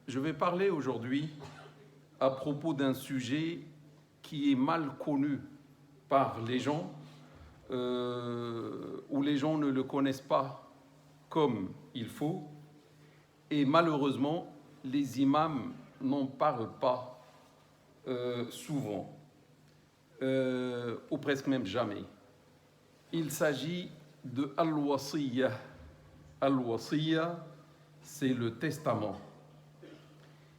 Je vais parler aujourd'hui à propos d'un sujet qui est mal connu par les gens, où les gens ne le connaissent pas comme il faut, et malheureusement, les imams n'en parlent pas souvent, ou presque même jamais. Il s'agit de Al-Wasiyya. Al-Wasiyya, c'est le testament.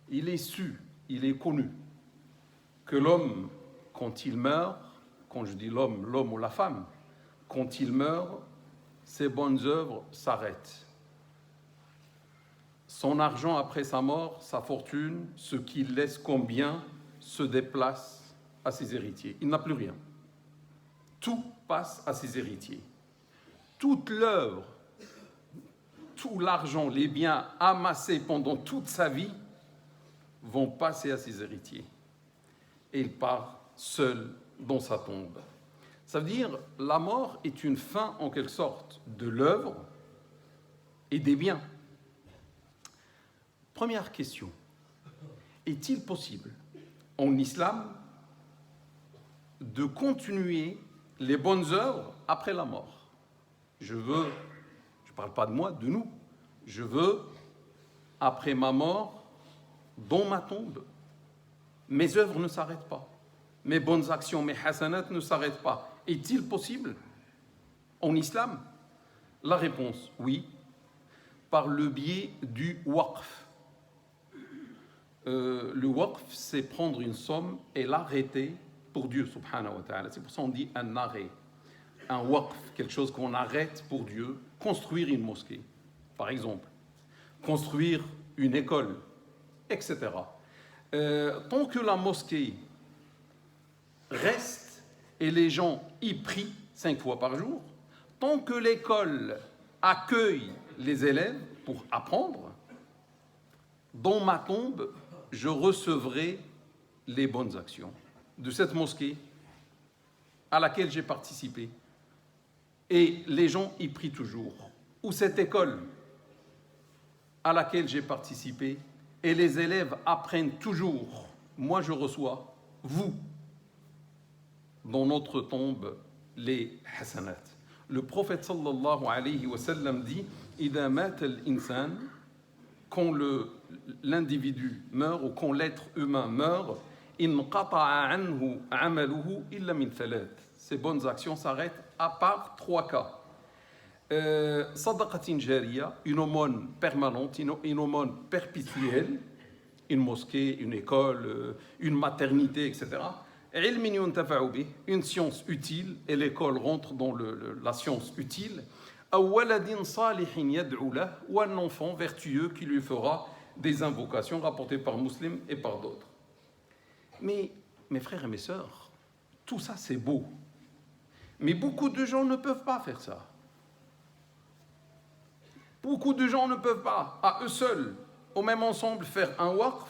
Il est su, il est connu que l'homme, quand il meurt, quand je dis l'homme ou la femme, quand il meurt, ses bonnes œuvres s'arrêtent. Son argent après sa mort, sa fortune, ce qu'il laisse comme bien, se déplace à ses héritiers. Il n'a plus rien. Tout passe à ses héritiers. Toute l'œuvre, tout l'argent, les biens amassés pendant toute sa vie vont passer à ses héritiers. Et il part seul dans sa tombe. Ça veut dire la mort est une fin en quelque sorte de l'œuvre et des biens. Première question, est-il possible en islam de continuer les bonnes œuvres après la mort? Je ne parle pas de moi, de nous. Je veux, après ma mort, dans ma tombe, mes œuvres ne s'arrêtent pas. Mes bonnes actions, mes hasanats ne s'arrêtent pas. Est-il possible en islam? La réponse, oui, par le biais du waqf. Le waqf, c'est prendre une somme et l'arrêter pour Dieu, subhanahu wa ta'ala. C'est pour ça qu'on dit un arrêt. Un waqf, quelque chose qu'on arrête pour Dieu. Construire une mosquée, par exemple. Construire une école, etc. Tant que la mosquée reste et les gens y prient 5 fois par jour, tant que l'école accueille les élèves pour apprendre, dans ma tombe, je recevrai les bonnes actions de cette mosquée à laquelle j'ai participé. Et les gens y prient toujours. Ou cette école à laquelle j'ai participé, et les élèves apprennent toujours. Moi, je reçois, vous, dans notre tombe, les hasanat. Le prophète sallallahu alayhi wa sallam dit « Ida mat al-insan » quand l'individu meurt ou quand l'être humain meurt, « inqata'a anhu amaluhu illa min thalath » Ses bonnes actions s'arrêtent à part 3 cas. Sadaqatin jariya, une aumône permanente, une aumône perpétuelle, une mosquée, une école, une maternité, etc. Ilmin yuntafa'u bih, une science utile, et l'école rentre dans la science utile. Aw waladin salihin yad'u lahu, ou un enfant vertueux qui lui fera des invocations rapportées par Muslim et par d'autres. Mais mes frères et mes sœurs, tout ça c'est beau. Mais beaucoup de gens ne peuvent pas faire ça. Beaucoup de gens ne peuvent pas, à eux seuls, au même ensemble, faire un waqf,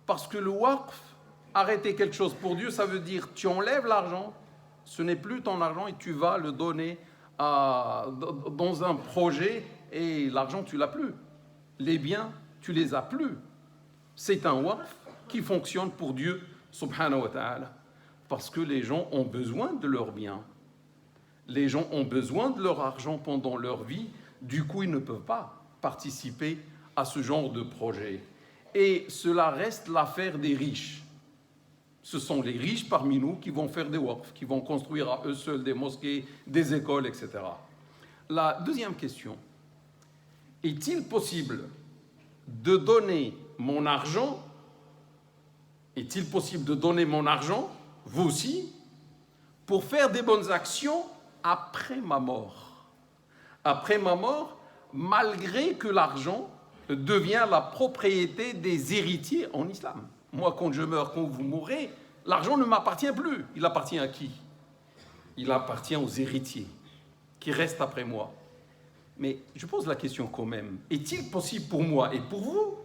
parce que le waqf, arrêter quelque chose pour Dieu, ça veut dire tu enlèves l'argent, ce n'est plus ton argent et tu vas le donner dans un projet et l'argent tu l'as plus. Les biens, tu les as plus. C'est un waqf qui fonctionne pour Dieu, subhanahu wa ta'ala, parce que les gens ont besoin de leurs biens. Les gens ont besoin de leur argent pendant leur vie. Du coup, ils ne peuvent pas participer à ce genre de projet. Et cela reste l'affaire des riches. Ce sont les riches parmi nous qui vont faire des waqf, qui vont construire à eux seuls des mosquées, des écoles, etc. La deuxième question, est-il possible de donner mon argent, vous aussi, pour faire des bonnes actions après ma mort? Après ma mort, malgré que l'argent devient la propriété des héritiers en islam. Moi, quand je meurs, quand vous mourrez, l'argent ne m'appartient plus. Il appartient à qui? Il appartient aux héritiers qui restent après moi. Mais je pose la question quand même. Est-il possible pour moi et pour vous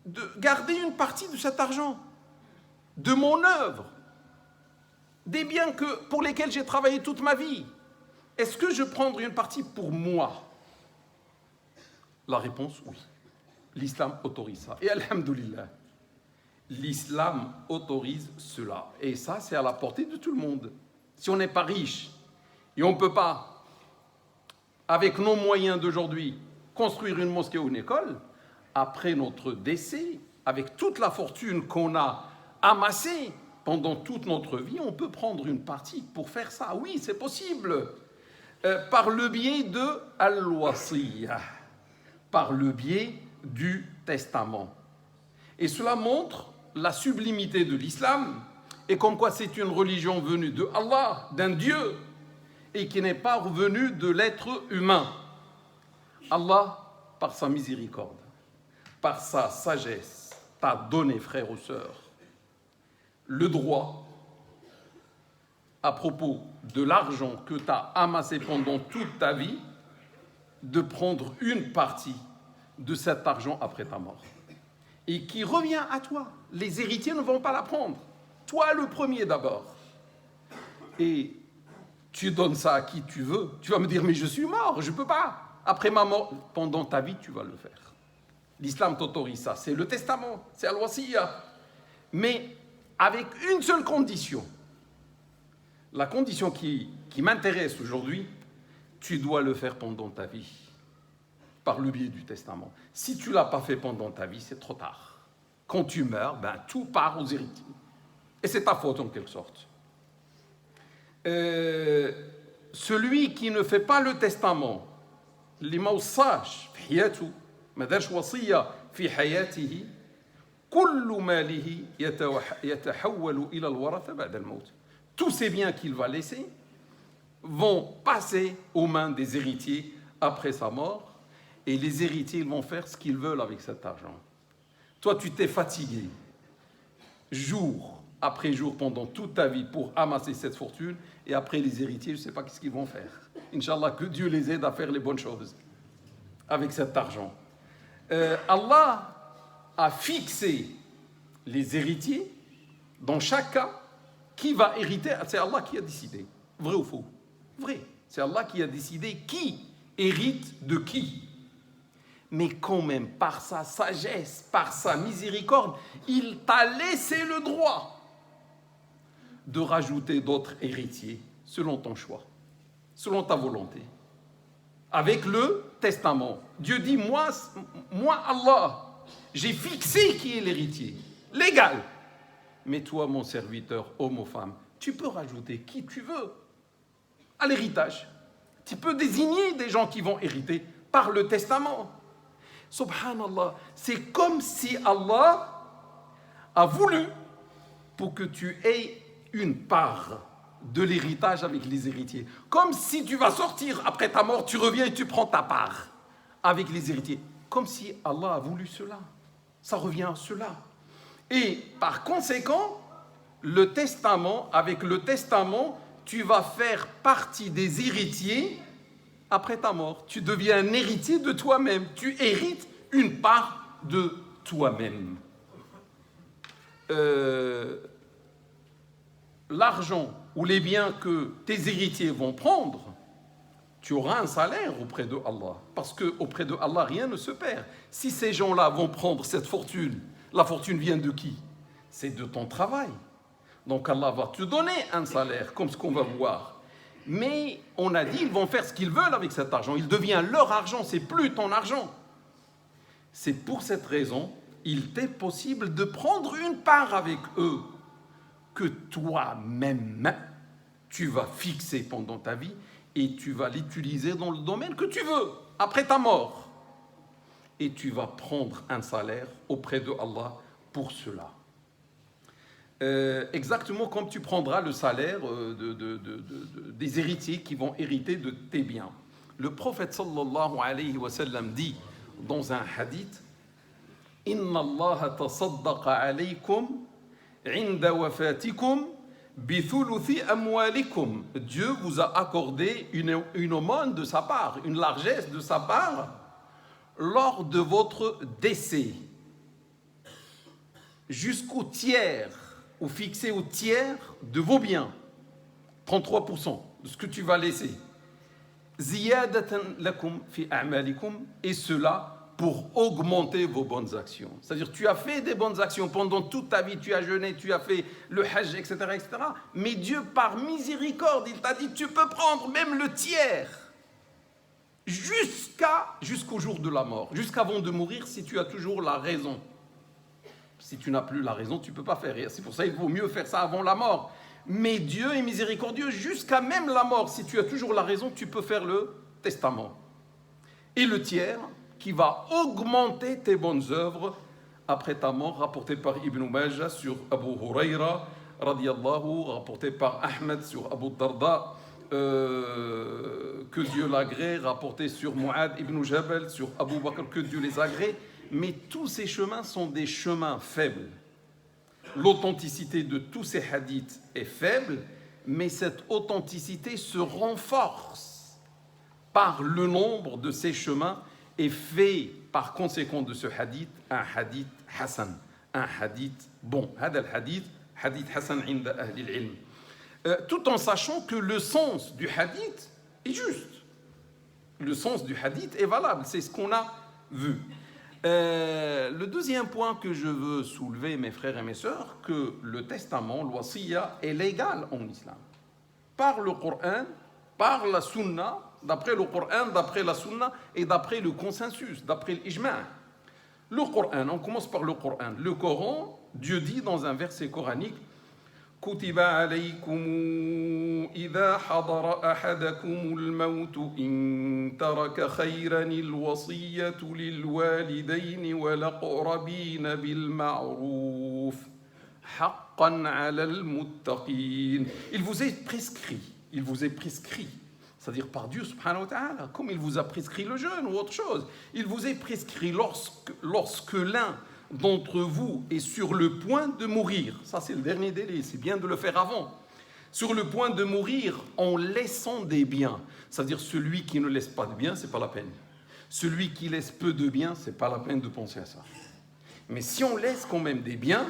de garder une partie de cet argent, de mon œuvre, des biens pour lesquels j'ai travaillé toute ma vie? Est-ce que je prendrai une partie pour moi? La réponse, oui. L'islam autorise ça. Et alhamdoulilah, l'islam autorise cela. Et ça, c'est à la portée de tout le monde. Si on n'est pas riche et on ne peut pas, avec nos moyens d'aujourd'hui, construire une mosquée ou une école, après notre décès, avec toute la fortune qu'on a amassée pendant toute notre vie, on peut prendre une partie pour faire ça. Oui, c'est possible. Par le biais de al-wasiyah, par le biais du testament. Et cela montre la sublimité de l'islam et comme quoi c'est une religion venue de Allah, d'un Dieu, et qui n'est pas venue de l'être humain. Allah, par sa miséricorde, par sa sagesse, t'a donné, frères ou sœurs, le droit à propos de l'argent que tu as amassé pendant toute ta vie, de prendre une partie de cet argent après ta mort. Et qui revient à toi. Les héritiers ne vont pas la prendre. Toi, le premier d'abord. Et tu donnes ça à qui tu veux. Tu vas me dire, mais je suis mort, je ne peux pas. Après ma mort, pendant ta vie, tu vas le faire. L'islam t'autorise ça. C'est le testament, c'est al-wasiyya. Mais avec une seule condition. La condition qui m'intéresse aujourd'hui, tu dois le faire pendant ta vie, par le biais du testament. Si tu ne l'as pas fait pendant ta vie, c'est trop tard. Quand tu meurs, tout part aux héritiers. Et c'est ta faute en quelque sorte. Celui qui ne fait pas le testament, اللي ما وصاش في حياته ما دارش وصية في حياته كل ماله يتحول إلى الورثة بعد الموت. Tous ces biens qu'il va laisser vont passer aux mains des héritiers après sa mort et les héritiers ils vont faire ce qu'ils veulent avec cet argent. Toi, tu t'es fatigué jour après jour pendant toute ta vie pour amasser cette fortune et après les héritiers, je ne sais pas ce qu'ils vont faire. Inch'Allah, que Dieu les aide à faire les bonnes choses avec cet argent. Allah a fixé les héritiers dans chaque cas. Qui va hériter? C'est Allah qui a décidé. Vrai ou faux? Vrai. C'est Allah qui a décidé qui hérite de qui. Mais quand même, par sa sagesse, par sa miséricorde, il t'a laissé le droit de rajouter d'autres héritiers selon ton choix, selon ta volonté. Avec le testament. Dieu dit, moi Allah, j'ai fixé qui est l'héritier. Légal. Mais toi, mon serviteur, homme ou femme, tu peux rajouter qui tu veux à l'héritage. Tu peux désigner des gens qui vont hériter par le testament. Subhanallah, c'est comme si Allah a voulu pour que tu aies une part de l'héritage avec les héritiers. Comme si tu vas sortir après ta mort, tu reviens et tu prends ta part avec les héritiers. Comme si Allah a voulu cela. Ça revient à cela. Et par conséquent, le testament, avec le testament, tu vas faire partie des héritiers après ta mort. Tu deviens un héritier de toi-même. Tu hérites une part de toi-même. L'argent ou les biens que tes héritiers vont prendre, tu auras un salaire auprès de Allah. Parce qu'auprès de Allah, rien ne se perd. Si ces gens-là vont prendre cette fortune, la fortune vient de qui? C'est de ton travail. Donc Allah va te donner un salaire, comme ce qu'on va voir. Mais on a dit, ils vont faire ce qu'ils veulent avec cet argent. Il devient leur argent, c'est plus ton argent. C'est pour cette raison, il t'est possible de prendre une part avec eux que toi-même, tu vas fixer pendant ta vie et tu vas l'utiliser dans le domaine que tu veux, après ta mort. Et tu vas prendre un salaire auprès de Allah pour cela. Exactement comme tu prendras le salaire des héritiers qui vont hériter de tes biens. Le prophète sallallahu alayhi wa sallam dit dans un hadith, « Inna Allah tasaddaqa alaykum inda wafatikum bithuluthi amwalikum » Dieu vous a accordé une aumône de sa part, une largesse de sa part, lors de votre décès, jusqu'au tiers, ou fixé au tiers de vos biens, 33% de ce que tu vas laisser. Ziyadatan lakum fi a'malikum, et cela pour augmenter vos bonnes actions. C'est-à-dire, tu as fait des bonnes actions pendant toute ta vie, tu as jeûné, tu as fait le hajj, etc., etc. Mais Dieu, par miséricorde, il t'a dit, tu peux prendre même le tiers jusqu'au jour de la mort, jusqu'avant de mourir, si tu as toujours la raison. Si tu n'as plus la raison, tu ne peux pas faire. Et c'est pour ça qu'il vaut mieux faire ça avant la mort. Mais Dieu est miséricordieux jusqu'à même la mort. Si tu as toujours la raison, tu peux faire le testament. Et le tiers, qui va augmenter tes bonnes œuvres après ta mort, rapporté par Ibn Majah sur Abu Huraira, radiyallahu, rapporté par Ahmed sur Abu Darda, que Dieu l'agrée, rapporté sur Mu'ad ibn Jabal, sur Abu Bakr, que Dieu les agrée. Mais tous ces chemins sont des chemins faibles. L'authenticité de tous ces hadiths est faible, mais cette authenticité se renforce par le nombre de ces chemins et fait par conséquent de ce hadith un hadith hassan, un hadith bon. Hada al-hadith, hadith hassan inda ahli al-ilm. Tout en sachant que le sens du hadith est juste. Le sens du hadith est valable, c'est ce qu'on a vu. Le deuxième point que je veux soulever, mes frères et mes sœurs, que le testament, l'wasiya, est légal en islam. Par le Coran, par la sunna, d'après le Coran, d'après la sunna et d'après le consensus, d'après l'ijma'. Le Coran, on commence par le Coran. Le Coran, Dieu dit dans un verset coranique, كتب عليكم إذا حضر أحدكم الموت إن ترك خيرا الوصية للوالدين والأقربين بالمعروف حقا على المتقين. Il vous est prescrit, c'est-à-dire par Dieu subhanahu wa ta'ala, comme il vous a prescrit le jeûne ou autre chose. Il vous est prescrit lorsque l'un d'entre vous est sur le point de mourir, ça c'est le dernier délai, c'est bien de le faire avant, sur le point de mourir en laissant des biens, c'est-à-dire celui qui ne laisse pas de biens, c'est pas la peine. Celui qui laisse peu de biens, c'est pas la peine de penser à ça. Mais si on laisse quand même des biens,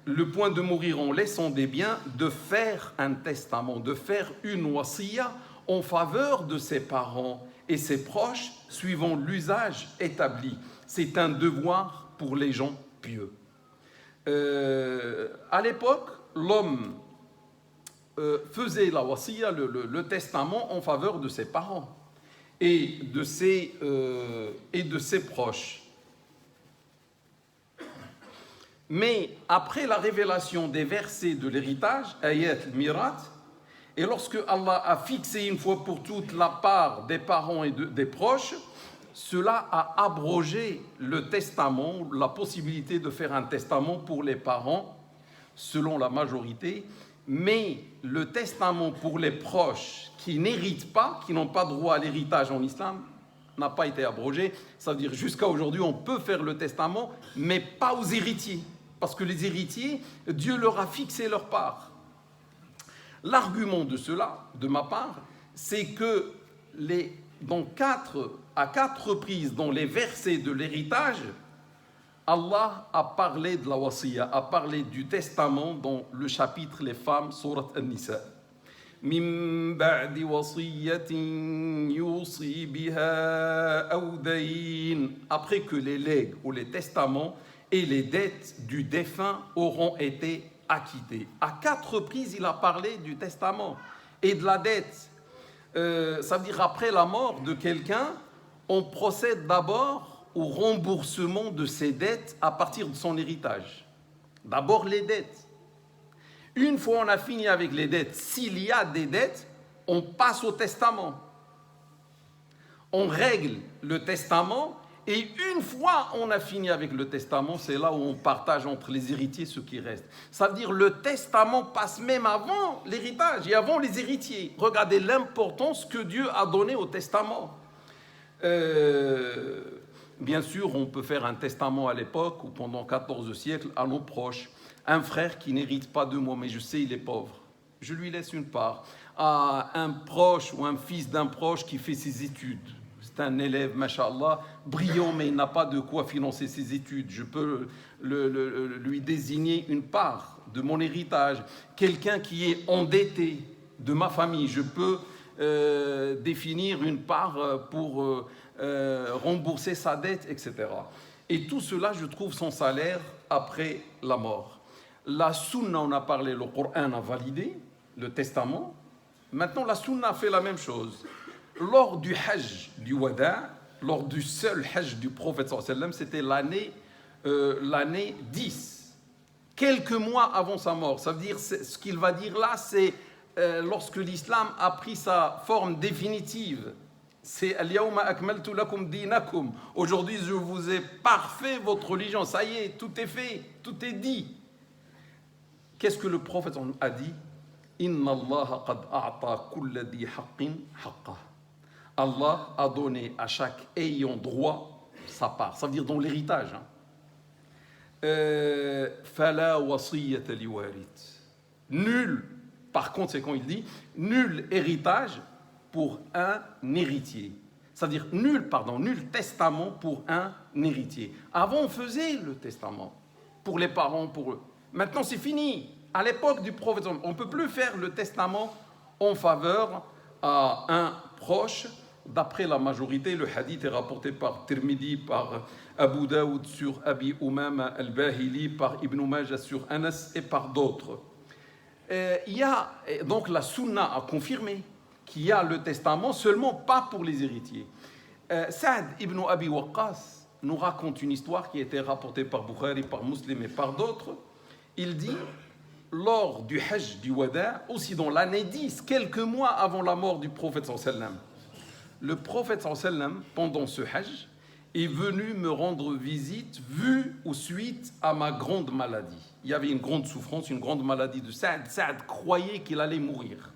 le point de mourir en laissant des biens, de faire un testament, de faire une wasiya en faveur de ses parents et ses proches, suivant l'usage établi. C'est un devoir pour les gens pieux. À l'époque, l'homme faisait la wasiya, le testament, en faveur de ses parents et de ses proches. Mais après la révélation des versets de l'héritage, ayat al-mirat, et lorsque Allah a fixé une fois pour toutes la part des parents et des proches, cela a abrogé le testament, la possibilité de faire un testament pour les parents, selon la majorité, mais le testament pour les proches qui n'héritent pas, qui n'ont pas droit à l'héritage en islam, n'a pas été abrogé. C'est-à-dire jusqu'à aujourd'hui, on peut faire le testament, mais pas aux héritiers, parce que les héritiers, Dieu leur a fixé leur part. L'argument de cela, de ma part, c'est que à quatre reprises dans les versets de l'héritage, Allah a parlé de la wasiya, a parlé du testament dans le chapitre Les femmes, sourate An-Nisa. Min ba'di wasiyatin yusi biha aw dayn. Après que les legs ou les testaments et les dettes du défunt auront été acquittés. À quatre reprises, il a parlé du testament et de la dette. Ça veut dire après la mort de quelqu'un, on procède d'abord au remboursement de ses dettes à partir de son héritage. D'abord les dettes. Une fois on a fini avec les dettes, s'il y a des dettes, on passe au testament. On règle le testament et une fois on a fini avec le testament, c'est là où on partage entre les héritiers ce qui reste. Ça veut dire le testament passe même avant l'héritage et avant les héritiers. Regardez l'importance que Dieu a donnée au testament. Bien sûr, on peut faire un testament à l'époque ou pendant 14 siècles à nos proches. Un frère qui n'hérite pas de moi, mais je sais il est pauvre. Je lui laisse une part. À un proche ou un fils d'un proche qui fait ses études. C'est un élève, masha'Allah, brillant, mais il n'a pas de quoi financer ses études. Je peux lui désigner une part de mon héritage. Quelqu'un qui est endetté de ma famille, je peux définir une part pour rembourser sa dette, etc. Et tout cela, je trouve son salaire après la mort. La sunna, on a parlé, le Coran a validé, le testament. Maintenant, la sunna fait la même chose. Lors du hajj du wada', lors du seul hajj du prophète sallallahu alayhi wa sallam, c'était l'année 10, quelques mois avant sa mort. Ça veut dire, ce qu'il va dire là, c'est lorsque l'islam a pris sa forme définitive. C'est Al-Yawma akmaltu lakum dinakum. Aujourd'hui, je vous ai parfait votre religion. Ça y est, tout est fait, tout est dit. Qu'est-ce que le prophète a dit? Inna Allah qad a'ta kulla di haqqin haqqah. Allah a donné à chaque ayant droit sa part. Ça veut dire dans l'héritage. Fala wasiyata li warith. Nul, par contre, c'est quand il dit nul héritage pour un héritier. C'est-à-dire nul testament pour un héritier. Avant, on faisait le testament pour les parents, pour eux. Maintenant, c'est fini. À l'époque du prophète, on ne peut plus faire le testament en faveur à un proche. D'après la majorité, le hadith est rapporté par Tirmidhi, par Abu Daoud sur Abi Umama al-Bahili, par Ibn Majah sur Anas et par d'autres. Il y a donc la sunna a confirmé qu'il y a le testament, seulement pas pour les héritiers. Saad ibn Abi Waqqas nous raconte une histoire qui a été rapportée par Bukhari, par Muslim et par d'autres. Il dit, lors du hajj du wada', aussi dans l'année 10, quelques mois avant la mort du prophète sallallahu alayhi wa sallam, le prophète sallallahu alayhi wa sallam, pendant ce hajj, est venu me rendre visite, vu ou suite à ma grande maladie. Il y avait une grande souffrance, une grande maladie de Saad. Saad croyait qu'il allait mourir.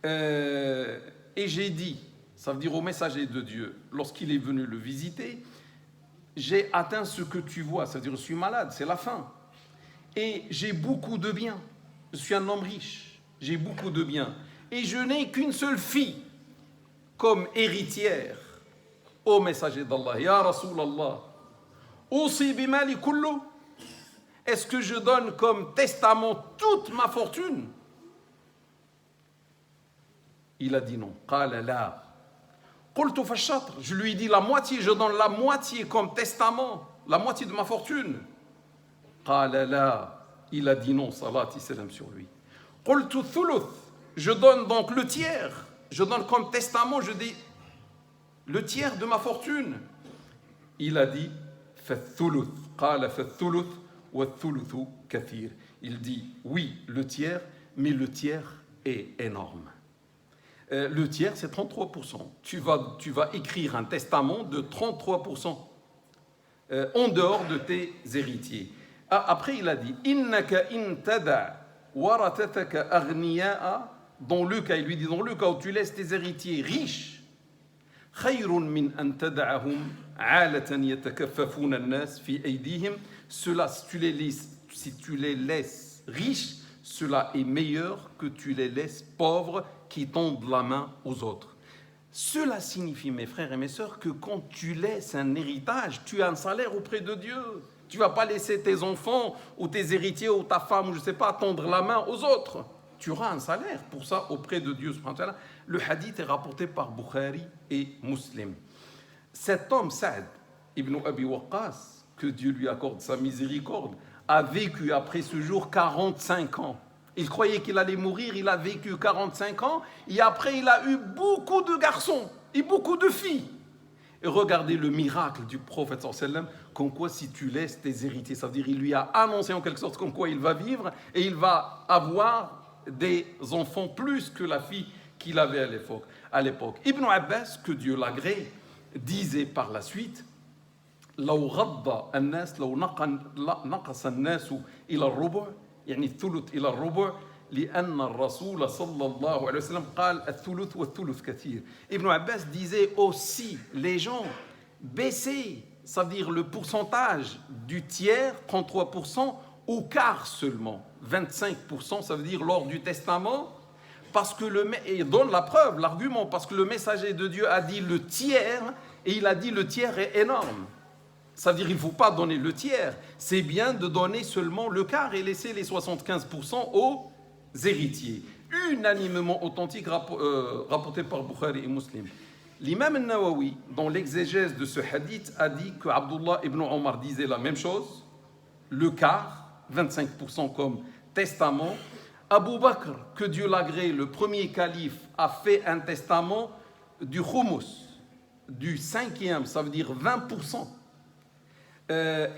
Et j'ai dit, ça veut dire au messager de Dieu, lorsqu'il est venu le visiter, j'ai atteint ce que tu vois, c'est-à-dire je suis malade, c'est la fin. Et j'ai beaucoup de biens. Je suis un homme riche, j'ai beaucoup de biens. Et je n'ai qu'une seule fille comme héritière. Ô messager d'Allah, Ya Rasulallah, Usi bimali kullu, est-ce que je donne comme testament toute ma fortune? Il a dit non. Qala la. Qultu fashatr, je lui ai dit la moitié, je donne la moitié comme testament, la moitié de ma fortune. Qala la. Il a dit non, salat et salam sur lui. Qultu thuluth, je donne donc le tiers, je donne comme testament, je dis le tiers de ma fortune. Il a dit fathuluth, qala fathuluth wa thuluthu kathir. Il dit oui, le tiers, mais le tiers est énorme. Le tiers, c'est 33%. Tu vas écrire un testament de 33% en dehors de tes héritiers. Après, il a dit innaka intada warathataka aghniya'a. Dans le cas, il lui dit dans le cas où tu laisses tes héritiers riches, khayrun min an tad'ahum 'alatan yatakaffafuna an-nas fi aydihim. Cela, si tu les laisses riches, cela est meilleur que tu les laisses pauvres qui tendent la main aux autres. Cela signifie, mes frères et mes sœurs, que quand tu laisses un héritage, tu as un salaire auprès de Dieu. Tu ne vas pas laisser tes enfants ou tes héritiers ou ta femme, ou je ne sais pas, tendre la main aux autres. Tu auras un salaire pour ça auprès de Dieu. Le hadith est rapporté par Bukhari et Muslim. Cet homme, Saad ibn Abi Waqqas, que Dieu lui accorde sa miséricorde, a vécu après ce jour 45 ans. Il croyait qu'il allait mourir, il a vécu 45 ans, et après il a eu beaucoup de garçons et beaucoup de filles. Et regardez le miracle du prophète sallallahu alayhi wa sallam, comme quoi si tu laisses tes héritiers, ça veut dire il lui a annoncé en quelque sorte comme quoi il va vivre et il va avoir des enfants plus que la fille qu'il avait à l'époque. Ibn Abbas, que Dieu l'agrée, disait par la suite, لو غض الناس لو نقص الناس إلى الربع يعني الثلث إلى الربع لأن الرسول صلى الله عليه وسلم قال الثلث والثلث كثير. Ibn Abbas disait aussi les gens baissaient, ça veut dire le pourcentage du tiers, 33%, au quart seulement, 25%, ça veut dire lors du testament, parce que et donne la preuve, l'argument, parce que le messager de Dieu a dit le tiers, et il a dit le tiers est énorme. Ça veut dire qu'il ne faut pas donner le tiers. C'est bien de donner seulement le quart et laisser les 75% aux héritiers. Unanimement authentique, rapporté par Bukhari et Muslim. L'imam al-Nawawi, dans l'exégèse de ce hadith, a dit que Abdullah ibn Omar disait la même chose, le quart, 25% comme testament. Abu Bakr, que Dieu l'agrée, le premier calife, a fait un testament du khumous, du cinquième, ça veut dire 20%.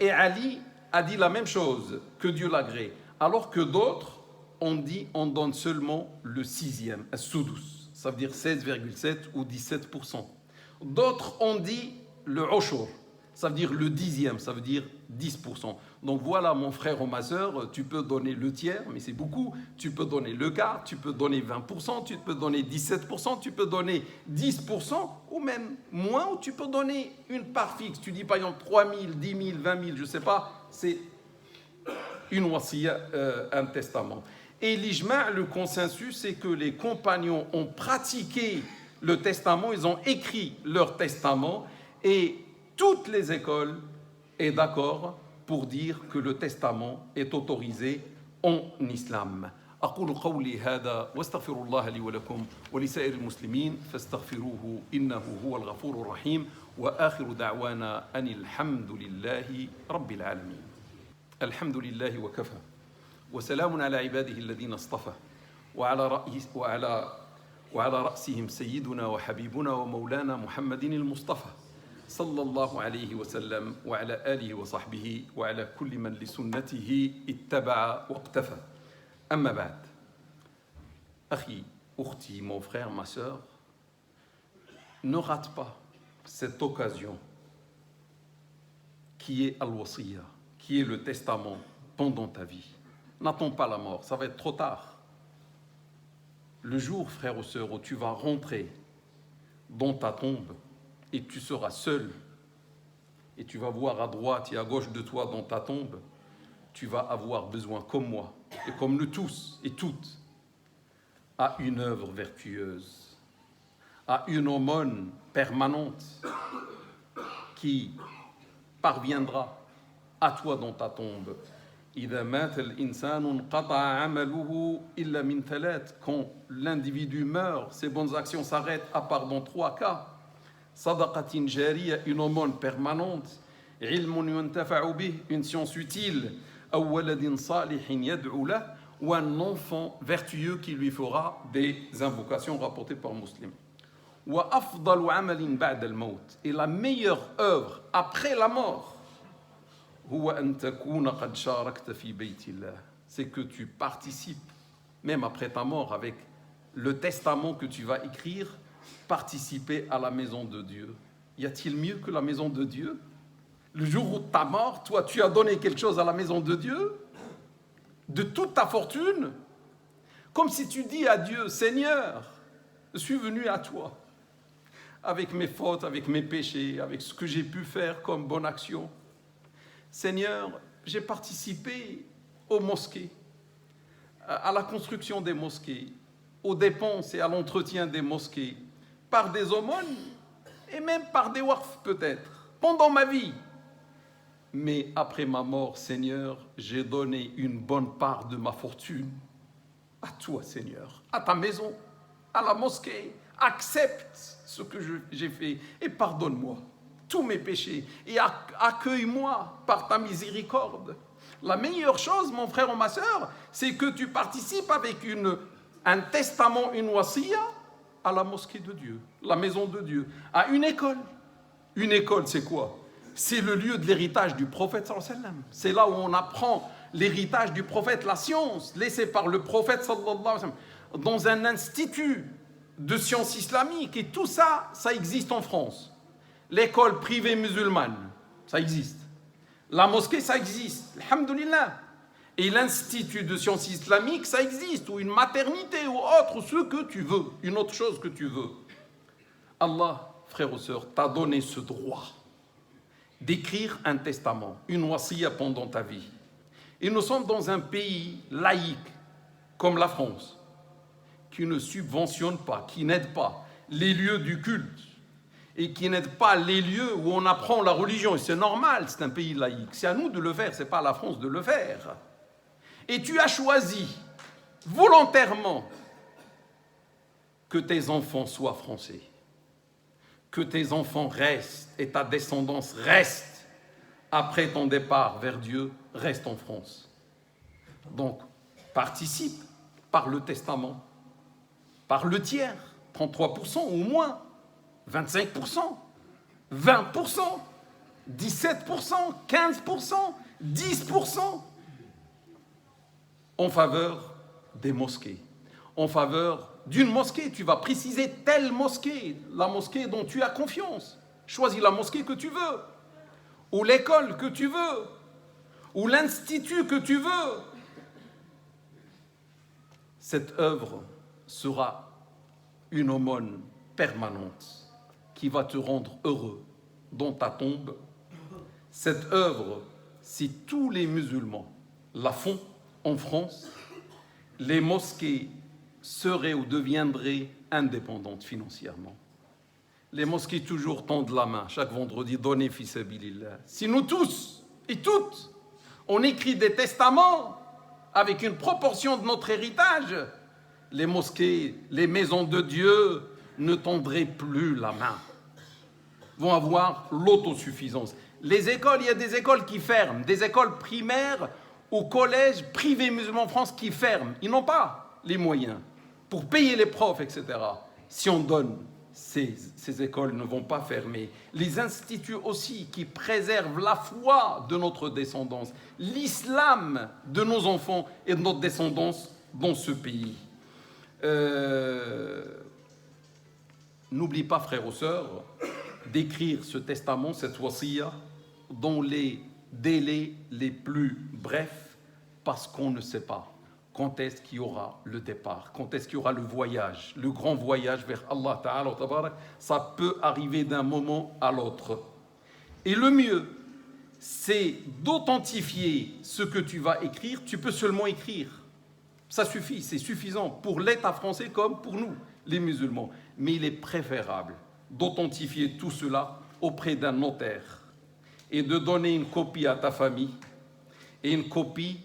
Et Ali a dit la même chose, que Dieu l'agrée. Alors que d'autres ont dit on donne seulement le sixième, as-sudus. Ça veut dire 16,7 ou 17%. D'autres ont dit le ushur, ça veut dire le dixième, ça veut dire 10%. Donc voilà, mon frère ou ma soeur, tu peux donner le tiers, mais c'est beaucoup. Tu peux donner le quart, tu peux donner 20%, tu peux donner 17%, tu peux donner 10%, ou même moins, ou tu peux donner une part fixe. Tu dis par exemple 3 000, 10 000, 20 000, je ne sais pas, c'est une wasiya, un testament. Et l'ijma', le consensus, c'est que les compagnons ont pratiqué le testament, ils ont écrit leur testament, et toutes les écoles sont d'accord pour dire que le testament est autorisé en islam. أقول قولي هذا واستغفر الله لي ولكم ولسائر المسلمين فاستغفروه إنه هو الغفور الرحيم وآخر دعوانا أن الحمد لله رب العالمين. الحمد لله وكفى وسلام على عباده الذين اصطفى وعلى رأسهم سيدنا وحبيبنا ومولانا محمد المصطفى صلى الله عليه وسلم وعلى آله وصحبه وعلى كل من لسنته اتبع واقتفى. أما بعد أخي أختي mon frère ma sœur, ne rate pas cette occasion qui est al-wasiya, qui est le testament pendant ta vie. N'attends pas la mort, ça va être trop tard. Le jour, frère ou sœur, où tu vas rentrer dans ta tombe et tu seras seul et tu vas voir à droite et à gauche de toi dans ta tombe, tu vas avoir besoin, comme moi et comme nous tous et toutes, à une œuvre vertueuse, à une aumône permanente qui parviendra à toi dans ta tombe. Quand l'individu meurt, ses bonnes actions s'arrêtent à part dans 3 cas. Sadaqatin jariya, une aumône permanente. Ilmun yuntafa'u bih, une science utile. Aw waladin salihin yad'u lah, ou un enfant vertueux qui lui fera des invocations rapportées par Muslim. Wa afdalu amalin ba'da al-maut, et la meilleure œuvre après la mort, c'est que tu participes, même après ta mort, avec le testament que tu vas écrire, participer à la maison de Dieu. Y a-t-il mieux que la maison de Dieu? Le jour où tu es mort, toi, tu as donné quelque chose à la maison de Dieu, de toute ta fortune, comme si tu dis à Dieu, Seigneur, je suis venu à toi, avec mes fautes, avec mes péchés, avec ce que j'ai pu faire comme bonne action. Seigneur, j'ai participé aux mosquées, à la construction des mosquées, aux dépenses et à l'entretien des mosquées, par des aumônes et même par des waqf peut-être, pendant ma vie. Mais après ma mort, Seigneur, j'ai donné une bonne part de ma fortune à toi, Seigneur, à ta maison, à la mosquée. Accepte ce que j'ai fait et pardonne-moi tous mes péchés et accueille-moi par ta miséricorde. La meilleure chose, mon frère ou ma sœur, c'est que tu participes avec un testament, une wasiya, à la mosquée de Dieu, la maison de Dieu, à une école. Une école, c'est quoi? C'est le lieu de l'héritage du prophète sallallahu alayhi wa sallam. C'est là où on apprend l'héritage du prophète, la science laissée par le prophète sallallahu alayhi wa sallam, dans un institut de sciences islamiques. Et tout ça, ça existe en France. L'école privée musulmane, ça existe. La mosquée, ça existe. Alhamdulillah. Et l'institut de sciences islamiques, ça existe. Ou une maternité ou autre, ou ce que tu veux. Une autre chose que tu veux. Allah, frères ou sœurs, t'a donné ce droit d'écrire un testament, une wasiya pendant ta vie. Et nous sommes dans un pays laïque, comme la France, qui ne subventionne pas, qui n'aide pas les lieux du culte, et qui n'aide pas les lieux où on apprend la religion. Et c'est normal, c'est un pays laïque. C'est à nous de le faire, c'est pas à la France de le faire. Et tu as choisi volontairement que tes enfants soient français. que tes enfants restent et ta descendance reste après ton départ vers Dieu, reste en France. Donc, participe par le testament, par le tiers, 33% ou moins, 25%, 20%, 17%, 15%, 10% en faveur des mosquées, en faveur d'une mosquée. Tu vas préciser telle mosquée, la mosquée dont tu as confiance. Choisis la mosquée que tu veux, ou l'école que tu veux, ou l'institut que tu veux. Cette œuvre sera une aumône permanente qui va te rendre heureux dans ta tombe. Cette œuvre, si tous les musulmans la font en France, les mosquées seraient ou deviendraient indépendantes financièrement. Les mosquées toujours tendent la main chaque vendredi, donnez fi sabilillah. Si nous tous et toutes, on écrit des testaments avec une proportion de notre héritage, les mosquées, les maisons de Dieu ne tendraient plus la main, vont avoir l'autosuffisance. Les écoles, il y a des écoles qui ferment, des écoles primaires ou collèges privés musulmans en France qui ferment. Ils n'ont pas les moyens pour payer les profs, etc. Si on donne, ces écoles ne vont pas fermer. Les instituts aussi qui préservent la foi de notre descendance, l'islam de nos enfants et de notre descendance dans ce pays. N'oublie pas, frères ou sœurs, d'écrire ce testament, cette wasiya, dans les délais les plus brefs, parce qu'on ne sait pas quand est-ce qu'il y aura le départ, quand est-ce qu'il y aura le voyage, le grand voyage vers Allah Ta'ala. Ça peut arriver d'un moment à l'autre. Et le mieux, c'est d'authentifier ce que tu vas écrire. Tu peux seulement écrire. Ça suffit, c'est suffisant pour l'État français comme pour nous, les musulmans. Mais il est préférable d'authentifier tout cela auprès d'un notaire et de donner une copie à ta famille et une copie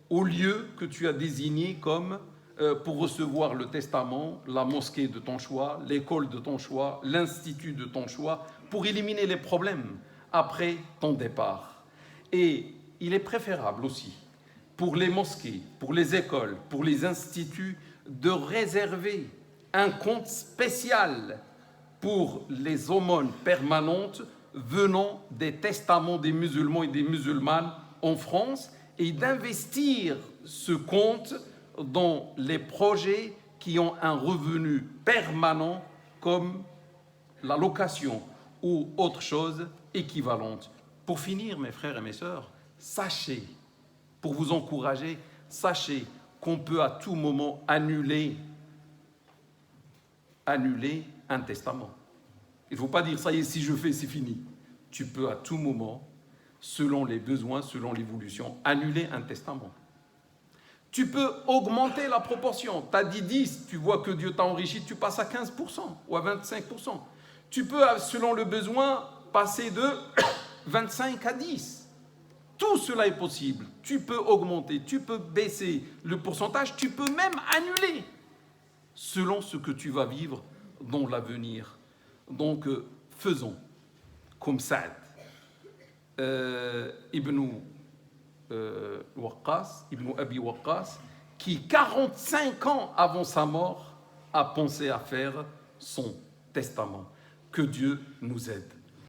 au lieu que tu as désigné comme pour recevoir le testament, la mosquée de ton choix, l'école de ton choix, l'institut de ton choix, pour éliminer les problèmes après ton départ. Et il est préférable aussi pour les mosquées, pour les écoles, pour les instituts, de réserver un compte spécial pour les aumônes permanentes venant des testaments des musulmans et des musulmanes en France, et d'investir ce compte dans les projets qui ont un revenu permanent comme la location ou autre chose équivalente. Pour finir, mes frères et mes sœurs, sachez, pour vous encourager, sachez qu'on peut à tout moment annuler un testament. Il ne faut pas dire, ça y est, si je fais, c'est fini. Tu peux à tout moment, selon les besoins, selon l'évolution, annuler un testament. Tu peux augmenter la proportion. Tu as dit 10, tu vois que Dieu t'a enrichi, tu passes à 15% ou à 25%. Tu peux, selon le besoin, passer de 25 à 10. Tout cela est possible. Tu peux augmenter, tu peux baisser le pourcentage, tu peux même annuler selon ce que tu vas vivre dans l'avenir. Donc, faisons comme Saad ibn Abi Waqqas, qui 45 ans avant sa mort a pensé à faire son testament. Que Dieu nous aide.